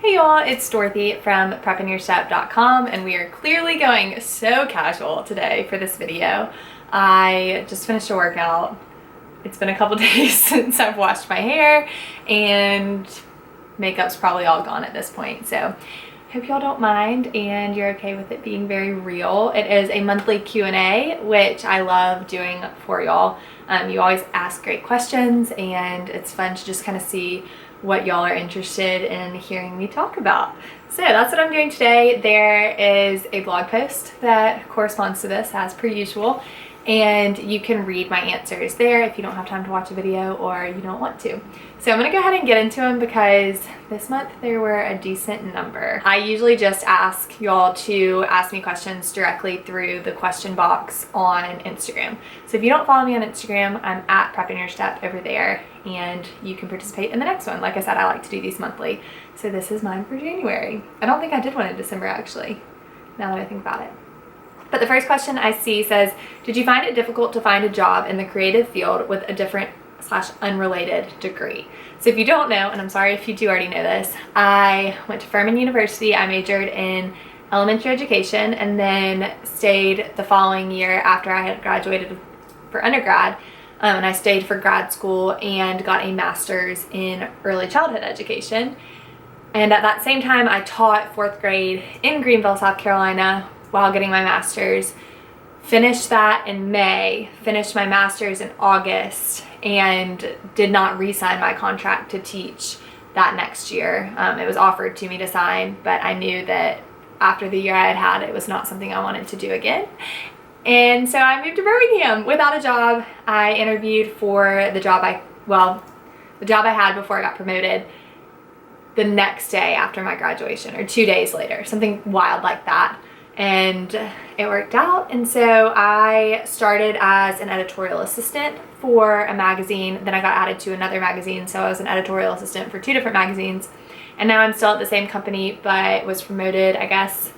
Hey y'all, it's Dorothy from PrepInYourStep.com, and we are clearly going so casual today for this video. I just finished a workout. It's been a couple days since I've washed my hair, and makeup's probably all gone at this point, so hope y'all don't mind and you're okay with it being very real. It is a monthly Q&A, which I love doing for y'all. You always ask great questions, and it's fun to just kind of see what y'all are interested in hearing me talk about. So that's what I'm doing today. There is a blog post that corresponds to this as per usual, and you can read my answers there if you don't have time to watch a video or you don't want to. So I'm gonna go ahead and get into them because this month there were a decent number. I usually just ask y'all to ask me questions directly through the question box on Instagram. So if you don't follow me on Instagram, I'm at PrepInYourStep over there, and you can participate in the next one. Like I said, I like to do these monthly. So this is mine for January. I don't think I did one in December actually, now that I think about it. But the first question I see says, did you find it difficult to find a job in the creative field with a different / unrelated degree? So if you don't know, and I'm sorry if you do already know this, I went to Furman University. I majored in elementary education and then stayed the following year after I had graduated for undergrad, and I stayed for grad school and got a master's in early childhood education. And at that same time, I taught 4th grade in Greenville, South Carolina while getting my master's. Finished that in May, finished my master's in August, and did not re-sign my contract to teach that next year. It was offered to me to sign, but I knew that after the year I had had, it was not something I wanted to do again. And so I moved to Birmingham without a job. I interviewed for the job I had before I got promoted the next day after my graduation, or 2 days later, something wild like that. And it worked out, and so I started as an editorial assistant for a magazine. Then I got added to another magazine, so I was an editorial assistant for 2 different magazines, and now I'm still at the same company, but was promoted, I guess,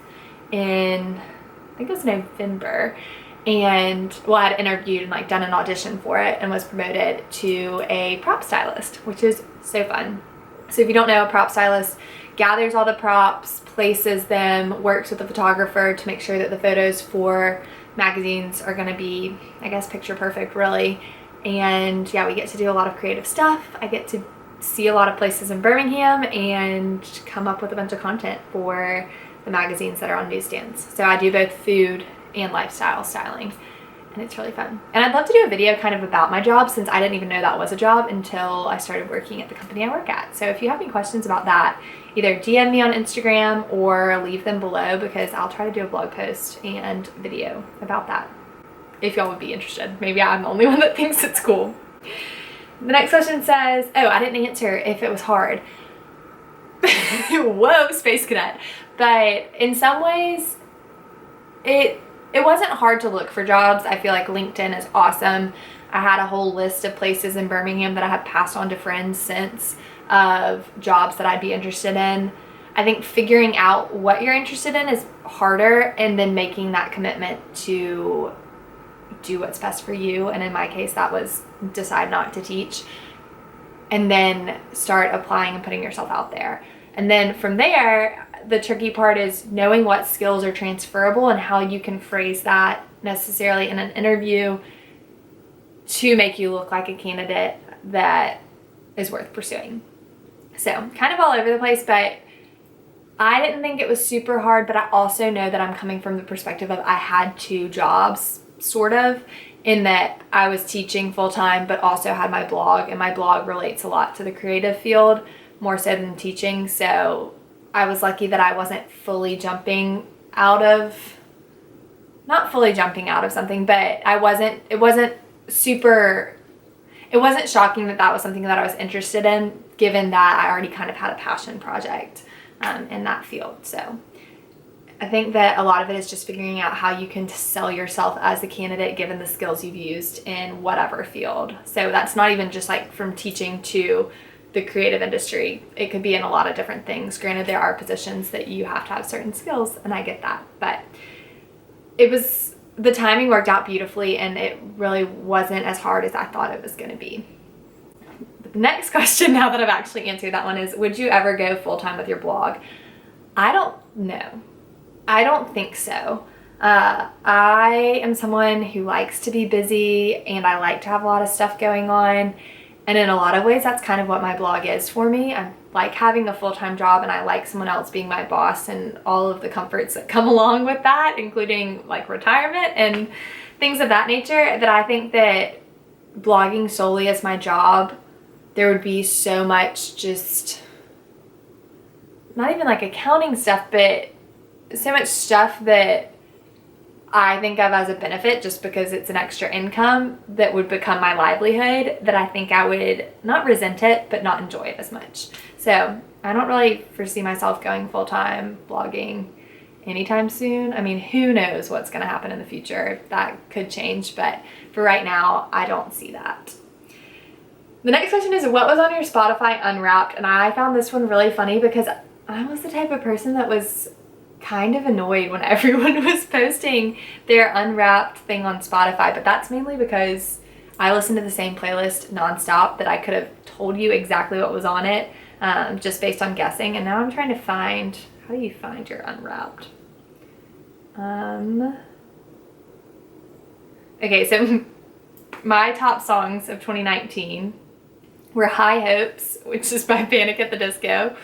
in, I think it was November, and well, I had interviewed and done an audition for it and was promoted to a prop stylist, which is so fun. So if you don't know, a prop stylist gathers all the props, places them, works with the photographer to make sure that the photos for magazines are going to be, I guess, picture perfect, really. And yeah, we get to do a lot of creative stuff. I get to see a lot of places in Birmingham and come up with a bunch of content for the magazines that are on newsstands. So I do both food and lifestyle styling, and it's really fun. And I'd love to do a video kind of about my job, since I didn't even know that was a job until I started working at the company I work at. So if you have any questions about that, either DM me on Instagram or leave them below, because I'll try to do a blog post and video about that if y'all would be interested. Maybe I'm the only one that thinks it's cool. The next question says, oh, I didn't answer if it was hard. Whoa, Space Cadet. But in some ways, it wasn't hard to look for jobs. I feel like LinkedIn is awesome. I had a whole list of places in Birmingham that I had passed on to friends since, of jobs that I'd be interested in. I think figuring out what you're interested in is harder, and then making that commitment to do what's best for you. And in my case, that was decide not to teach, and then start applying and putting yourself out there. And then from there, the tricky part is knowing what skills are transferable and how you can phrase that necessarily in an interview to make you look like a candidate that is worth pursuing. So kind of all over the place, but I didn't think it was super hard. But I also know that I'm coming from the perspective of I had 2 jobs, sort of, in that I was teaching full-time but also had my blog, and my blog relates a lot to the creative field more so than teaching. So I was lucky that I wasn't fully jumping out of, not fully jumping out of something, but it wasn't shocking that that was something that I was interested in, given that I already kind of had a passion project in that field. So I think that a lot of it is just figuring out how you can sell yourself as a candidate given the skills you've used in whatever field. So that's not even just from teaching to the creative industry. It could be in a lot of different things. Granted, there are positions that you have to have certain skills, and I get that, but the timing worked out beautifully, and it really wasn't as hard as I thought it was going to be. The Next question, now that I've actually answered that one, is would you ever go full-time with your blog? I don't know. I don't think so. I am someone who likes to be busy and I like to have a lot of stuff going on. And in a lot of ways, that's kind of what my blog is for me. I like having a full-time job and I like someone else being my boss and all of the comforts that come along with that, including like retirement and things of that nature, that I think that blogging solely as my job, there would be so much just, not even like accounting stuff, but so much stuff that I think of as a benefit just because it's an extra income that would become my livelihood, that I think I would not resent it, but not enjoy it as much. So I don't really foresee myself going full-time blogging anytime soon. I mean, who knows what's going to happen in the future? That could change, but for right now, I don't see that. The next question is, what was on your Spotify Unwrapped? And I found this one really funny because I was the type of person that was kind of annoyed when everyone was posting their Unwrapped thing on Spotify, but that's mainly because I listen to the same playlist nonstop that I could have told you exactly what was on it, just based on guessing. And now I'm trying to find, how do you find your Unwrapped? Okay, so my top songs of 2019 were High Hopes, which is by Panic at the Disco,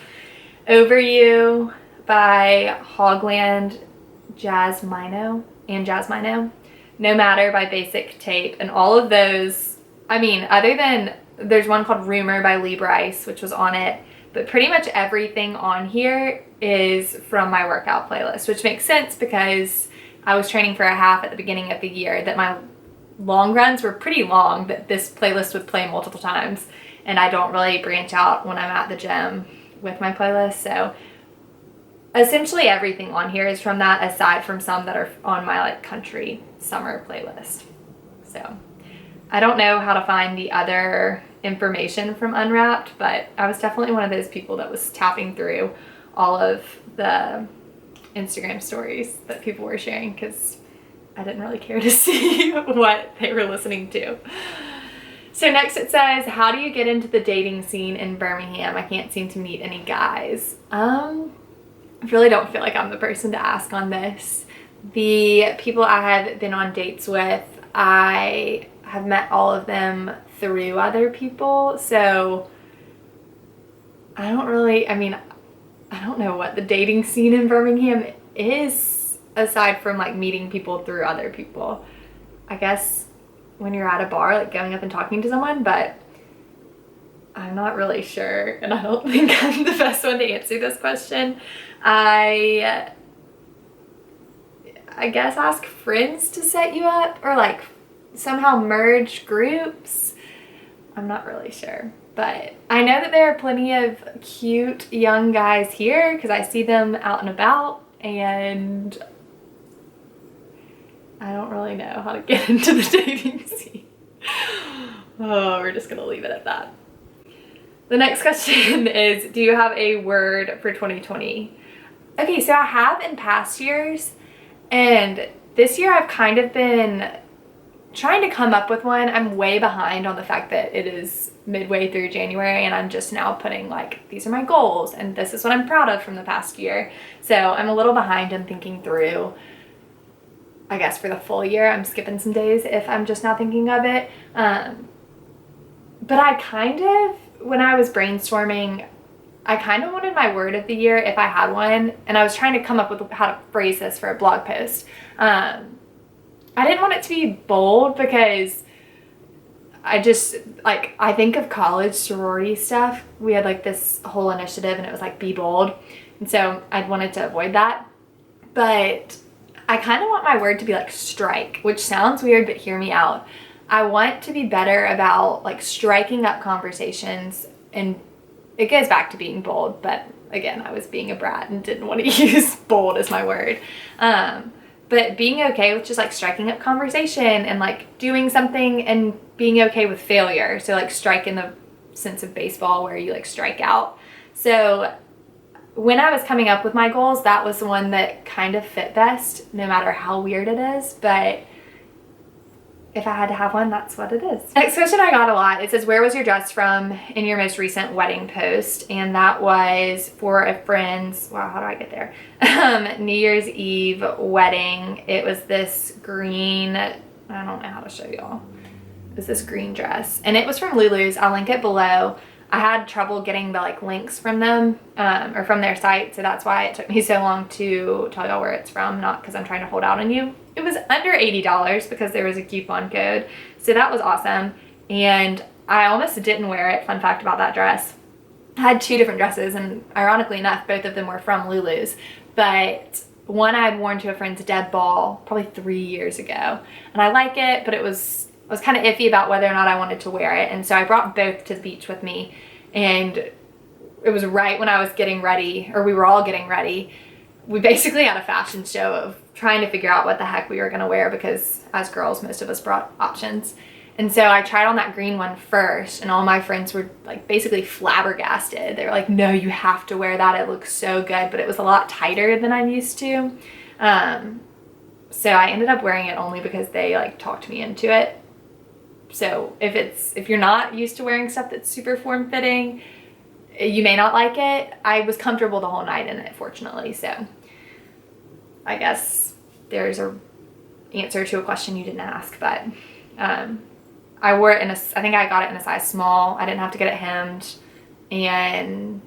Over You by Hogland, Jasmino, No Matter by Basic Tape, and all of those, I mean, other than, there's one called Rumor by Lee Bryce, which was on it, but pretty much everything on here is from my workout playlist, which makes sense because I was training for a half at the beginning of the year, that my long runs were pretty long, that this playlist would play multiple times, and I don't really branch out when I'm at the gym with my playlist. So essentially everything on here is from that, aside from some that are on my like country summer playlist. So I don't know how to find the other information from Unwrapped, but I was definitely one of those people that was tapping through all of the Instagram stories that people were sharing because I didn't really care to see what they were listening to. So next it says, how do you get into the dating scene in Birmingham? I can't seem to meet any guys. I really don't feel like I'm the person to ask on this. The people I have been on dates with, I have met all of them through other people. So I don't really, I mean, I don't know what the dating scene in Birmingham is aside from like meeting people through other people. I guess when you're at a bar, like going up and talking to someone, but I'm not really sure, and I don't think I'm the best one to answer this question. I guess ask friends to set you up or like somehow merge groups. I'm not really sure, but I know that there are plenty of cute young guys here because I see them out and about, and I don't really know how to get into the dating scene. Oh, we're just gonna leave it at that. The next question is, do you have a word for 2020? Okay, so I have in past years, and this year I've kind of been trying to come up with one. I'm way behind on the fact that it is midway through January and I'm just now putting like, these are my goals and this is what I'm proud of from the past year. So I'm a little behind in thinking through, I guess for the full year. I'm skipping some days if I'm just now thinking of it. But I kind of, when I was brainstorming, I kind of wanted my word of the year if I had one, and I was trying to come up with how to phrase this for a blog post. I didn't want it to be bold because I just, like, I think of college sorority stuff. We had like this whole initiative and it was like, be bold. And so I wanted to avoid that. But I kind of want my word to be like strike, which sounds weird, but hear me out. I want to be better about like striking up conversations, and it goes back to being bold, but again, I was being a brat and didn't want to use bold as my word. But being okay with just like striking up conversation and like doing something and being okay with failure. So like strike in the sense of baseball where you like strike out. So when I was coming up with my goals, that was the one that kind of fit best, no matter how weird it is. But if I had to have one, that's what it is. Next question I got a lot. It says, where was your dress from in your most recent wedding post? And that was for a friend's, wow, how do I get there? New Year's Eve wedding. It was this green, I don't know how to show y'all. It was this green dress. And it was from Lulu's. I'll link it below. I had trouble getting the like links from them or from their site. So that's why it took me so long to tell y'all where it's from. Not because I'm trying to hold out on you. It was under $80 because there was a coupon code. So that was awesome. And I almost didn't wear it. Fun fact about that dress. I had two different dresses, and ironically enough, both of them were from Lulu's. But one I had worn to a friend's dead ball probably 3 years ago. And I like it, but I was kind of iffy about whether or not I wanted to wear it. And so I brought both to the beach with me. And it was right when I was getting ready, or we were all getting ready. We basically had a fashion show of trying to figure out what the heck we were going to wear, because as girls, most of us brought options. And so I tried on that green one first, and all my friends were like basically flabbergasted. They were like, no, you have to wear that. It looks so good. But it was a lot tighter than I'm used to. So I ended up wearing it only because they like talked me into it. So if you're not used to wearing stuff that's super form-fitting, you may not like it. I was comfortable the whole night in it, fortunately. So I guess there's a answer to a question you didn't ask, but I wore it in I think I got it in a size small. I didn't have to get it hemmed, and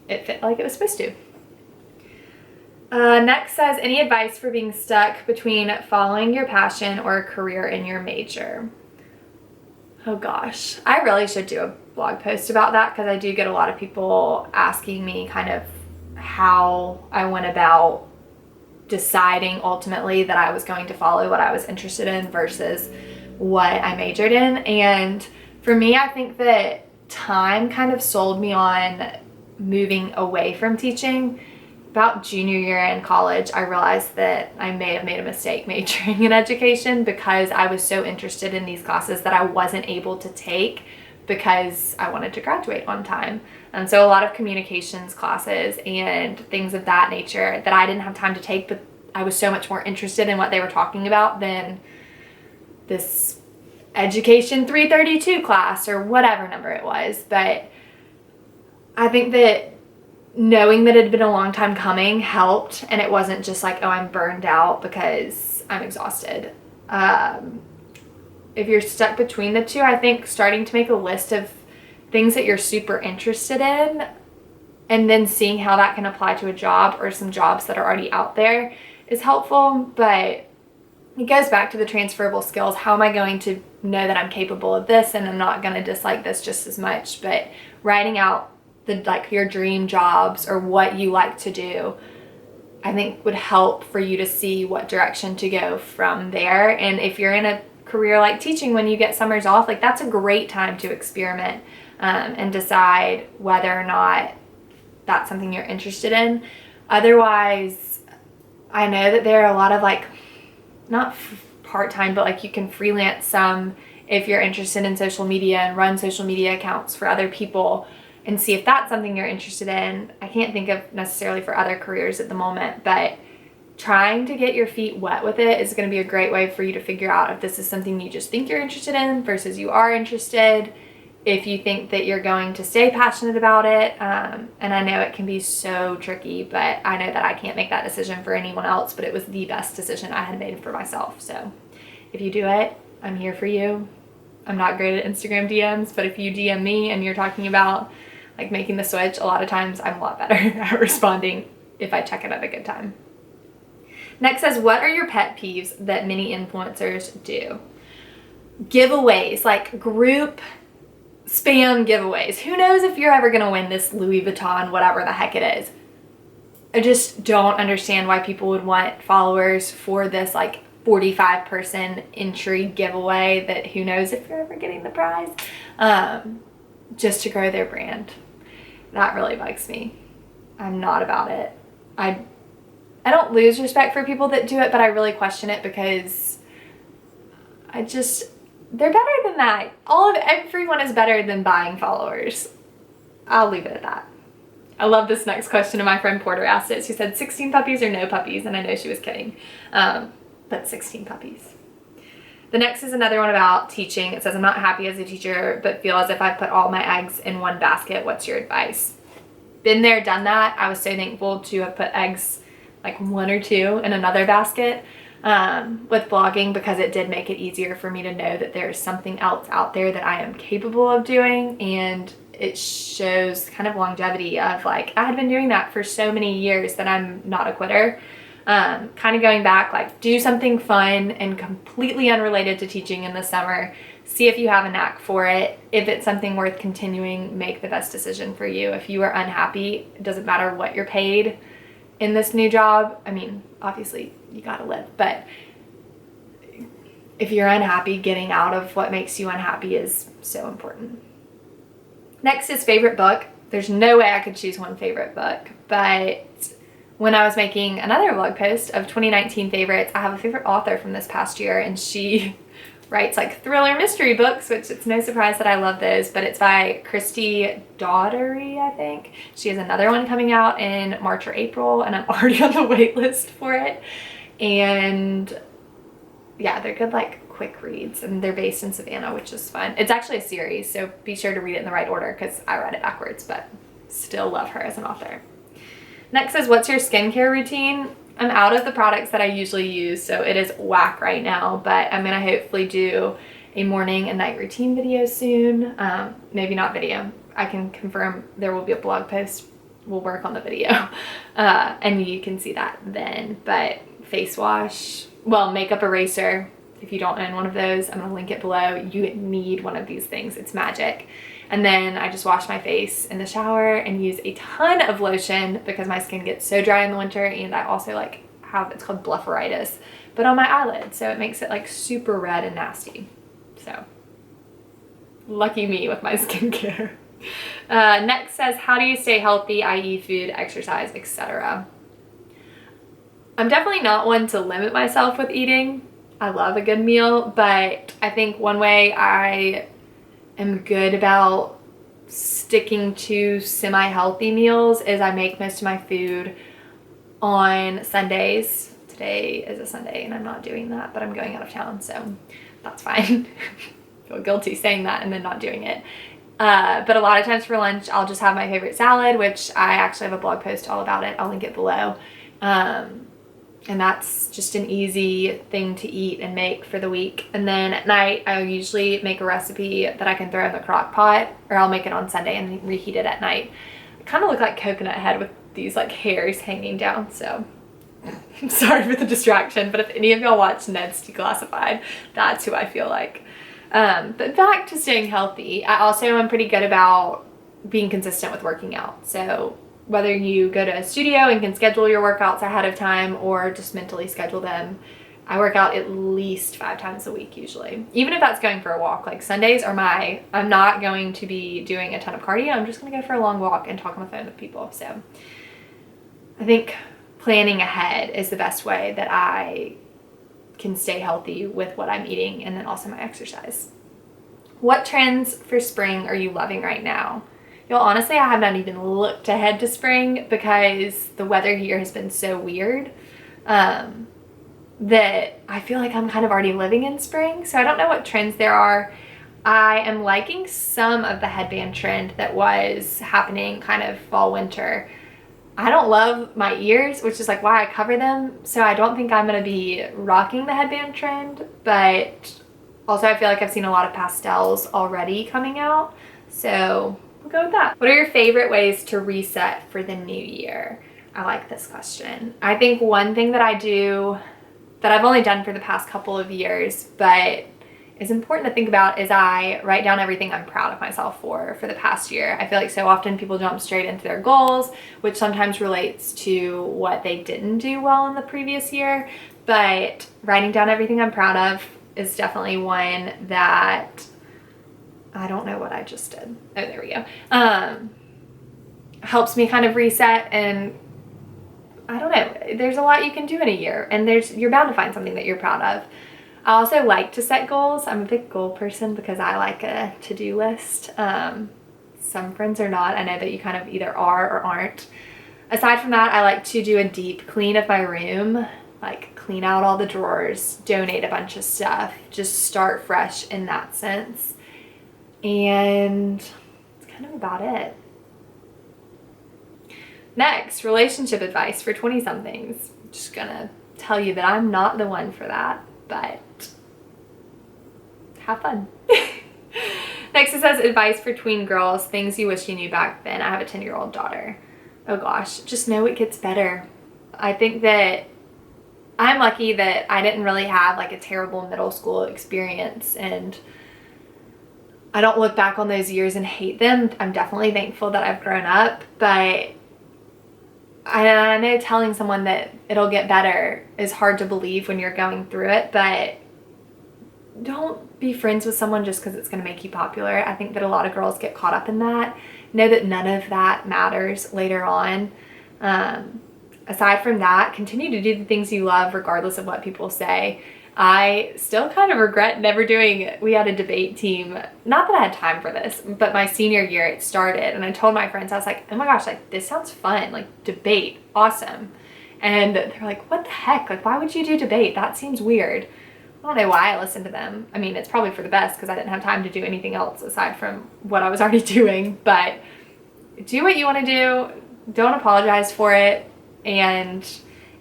it fit like it was supposed to. Next says, any advice for being stuck between following your passion or a career in your major? Oh gosh, I really should do a blog post about that, because I do get a lot of people asking me kind of how I went about deciding ultimately that I was going to follow what I was interested in versus what I majored in. And for me, I think that time kind of sold me on moving away from teaching. About junior year in college, I realized that I may have made a mistake majoring in education, because I was so interested in these classes that I wasn't able to take because I wanted to graduate on time. And so a lot of communications classes and things of that nature that I didn't have time to take, but I was so much more interested in what they were talking about than this education 332 class or whatever number it was. But I think that knowing that it had been a long time coming helped, and it wasn't just like, oh, I'm burned out because I'm exhausted. If you're stuck between the two, I think starting to make a list of things that you're super interested in and then seeing how that can apply to a job or some jobs that are already out there is helpful. But it goes back to the transferable skills. How am I going to know that I'm capable of this and I'm not going to dislike this just as much? But writing out your dream jobs or what you like to do, I think would help for you to see what direction to go from there. And if you're in a career like teaching, when you get summers off, like that's a great time to experiment and decide whether or not that's something you're interested in. Otherwise, I know that there are a lot of not part-time, but you can freelance some if you're interested in social media and run social media accounts for other people and see if that's something you're interested in. I can't think of necessarily for other careers at the moment, but trying to get your feet wet with it is going to be a great way for you to figure out if this is something you just think you're interested in versus you are interested, if you think that you're going to stay passionate about it. And I know it can be so tricky, but I know that I can't make that decision for anyone else, but it was the best decision I had made for myself. So if you do it, I'm here for you. I'm not great at Instagram DMs, but if you DM me and you're talking about making the switch, a lot of times I'm a lot better at responding if I check it at a good time. Next says, what are your pet peeves that many influencers do? Giveaways, group spam giveaways. Who knows if you're ever going to win this Louis Vuitton, whatever the heck it is. I just don't understand why people would want followers for this 45-person entry giveaway that who knows if you're ever getting the prize, just to grow their brand. That really bugs me. I'm not about it. I don't lose respect for people that do it, but I really question it because they're better than that. Everyone is better than buying followers. I'll leave it at that. I love this next question, and my friend Porter asked it. She said 16 puppies or no puppies, and I know she was kidding, but 16 puppies. The next is another one about teaching. It says, I'm not happy as a teacher, but feel as if I've put all my eggs in one basket. What's your advice? Been there, done that. I was so thankful to have put eggs, like 1 or 2 in another basket with blogging, because it did make it easier for me to know that there's something else out there that I am capable of doing. And it shows kind of longevity of like, I had been doing that for so many years that I'm not a quitter. Kind of going back, like do something fun and completely unrelated to teaching in the summer. See if you have a knack for it. If it's something worth continuing, make the best decision for you. If you are unhappy, it doesn't matter what you're paid in this new job. I mean, obviously you gotta live, but if you're unhappy, getting out of what makes you unhappy is so important. Next is favorite book. There's no way I could choose one favorite book, but when I was making another blog post of 2019 favorites, I have a favorite author from this past year, and she writes like thriller mystery books, which it's no surprise that I love those, but it's by Christy Daughtery, I think. She has another one coming out in March or April, and I'm already on the wait list for it. And yeah, they're good like quick reads, and they're based in Savannah, which is fun. It's actually a series, so be sure to read it in the right order because I read it backwards, but still love her as an author. Next is, what's your skincare routine? I'm out of the products that I usually use, so it is whack right now, but I'm gonna hopefully do a morning and night routine video soon. Maybe not video. I can confirm there will be a blog post. We'll work on the video and you can see that then. But face wash, well, makeup eraser, if you don't own one of those, I'm gonna link it below. You need one of these things, it's magic. And then I just wash my face in the shower and use a ton of lotion because my skin gets so dry in the winter, and I also like have, it's called blepharitis, but on my eyelid, so it makes it like super red and nasty. So lucky me with my skincare. Next says, how do you stay healthy, i.e. food, exercise, etc.? I'm definitely not one to limit myself with eating. I love a good meal, but I think one way I am good about sticking to semi-healthy meals is I make most of my food on Sundays. Today is a Sunday and I'm not doing that, but I'm going out of town, so that's fine. I feel guilty saying that and then not doing it. But a lot of times for lunch, I'll just have my favorite salad, which I actually have a blog post all about it. I'll link it below. And that's just an easy thing to eat and make for the week. And then at night, I'll usually make a recipe that I can throw in the crock pot, or I'll make it on Sunday and reheat it at night. I kind of look like Coconut Head with these like hairs hanging down, so I'm sorry for the distraction, but if any of y'all watch Ned's Declassified, that's who I feel like. But back to staying healthy, I also am pretty good about being consistent with working out. So whether you go to a studio and can schedule your workouts ahead of time or just mentally schedule them, I work out at least 5 times a week usually. Even if that's going for a walk. Like Sundays are I'm not going to be doing a ton of cardio. I'm just gonna go for a long walk and talk on the phone with people. So I think planning ahead is the best way that I can stay healthy with what I'm eating and then also my exercise. What trends for spring are you loving right now? Y'all, honestly, I have not even looked ahead to spring because the weather here has been so weird that I feel like I'm kind of already living in spring. So I don't know what trends there are. I am liking some of the headband trend that was happening kind of fall winter. I don't love my ears, which is like why I cover them. So I don't think I'm gonna be rocking the headband trend, but also I feel like I've seen a lot of pastels already coming out. So we'll go with that. What are your favorite ways to reset for the new year? I like this question. I think one thing that I do that I've only done for the past couple of years, but is important to think about, is I write down everything I'm proud of myself for the past year. I feel like so often people jump straight into their goals, which sometimes relates to what they didn't do well in the previous year. But writing down everything I'm proud of is definitely one that, I don't know what I just did. Oh, there we go. Helps me kind of reset, and I don't know, there's a lot you can do in a year, and you're bound to find something that you're proud of. I also like to set goals. I'm a big goal person because I like a to-do list. Some friends are not. I know that you kind of either are or aren't. Aside from that, I like to do a deep clean of my room, like clean out all the drawers, donate a bunch of stuff, just start fresh in that sense. And that's kind of about it. Next, relationship advice for 20-somethings. Just gonna tell you that I'm not the one for that, but have fun. Next, it says advice for tween girls, things you wish you knew back then. I have a 10-year-old daughter. Oh gosh, just know it gets better. I think that I'm lucky that I didn't really have like a terrible middle school experience, and I don't look back on those years and hate them. I'm definitely thankful that I've grown up, but I know telling someone that it'll get better is hard to believe when you're going through it, but don't be friends with someone just because it's going to make you popular. I think that a lot of girls get caught up in that. Know that none of that matters later on. Aside from that, continue to do the things you love regardless of what people say. I still kind of regret never doing, we had a debate team, not that I had time for this, but my senior year it started, and I told my friends, I was like, oh my gosh, like this sounds fun, like debate, awesome. And they're like, what the heck, like why would you do debate? That seems weird. I don't know why I listened to them. I mean, it's probably for the best because I didn't have time to do anything else aside from what I was already doing, but do what you want to do, don't apologize for it, and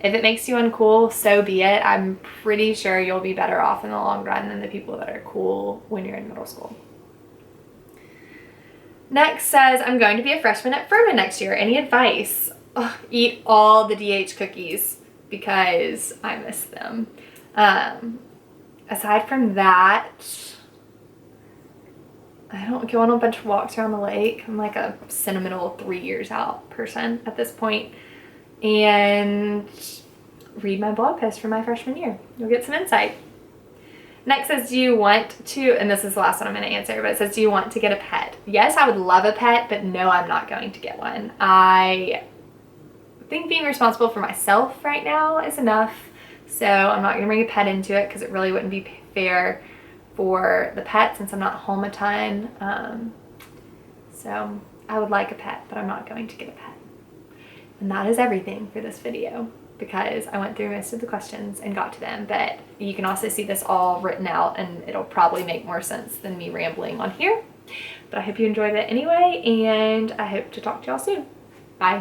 if it makes you uncool, so be it. I'm pretty sure you'll be better off in the long run than the people that are cool when you're in middle school. Next says, I'm going to be a freshman at Furman next year. Any advice? Ugh, eat all the DH cookies because I miss them. Aside from that, I don't go on a bunch of walks around the lake. I'm like a sentimental 3 years out person at this point. And read my blog post from my freshman year. You'll get some insight. Next says, do you want to, and this is the last one I'm going to answer, but it says, do you want to get a pet? Yes, I would love a pet, but no, I'm not going to get one. I think being responsible for myself right now is enough. So I'm not going to bring a pet into it because it really wouldn't be fair for the pet since I'm not home a ton. So I would like a pet, but I'm not going to get a pet. And that is everything for this video because I went through most of the questions and got to them, but you can also see this all written out and it'll probably make more sense than me rambling on here. But I hope you enjoyed it anyway, and I hope to talk to y'all soon. Bye.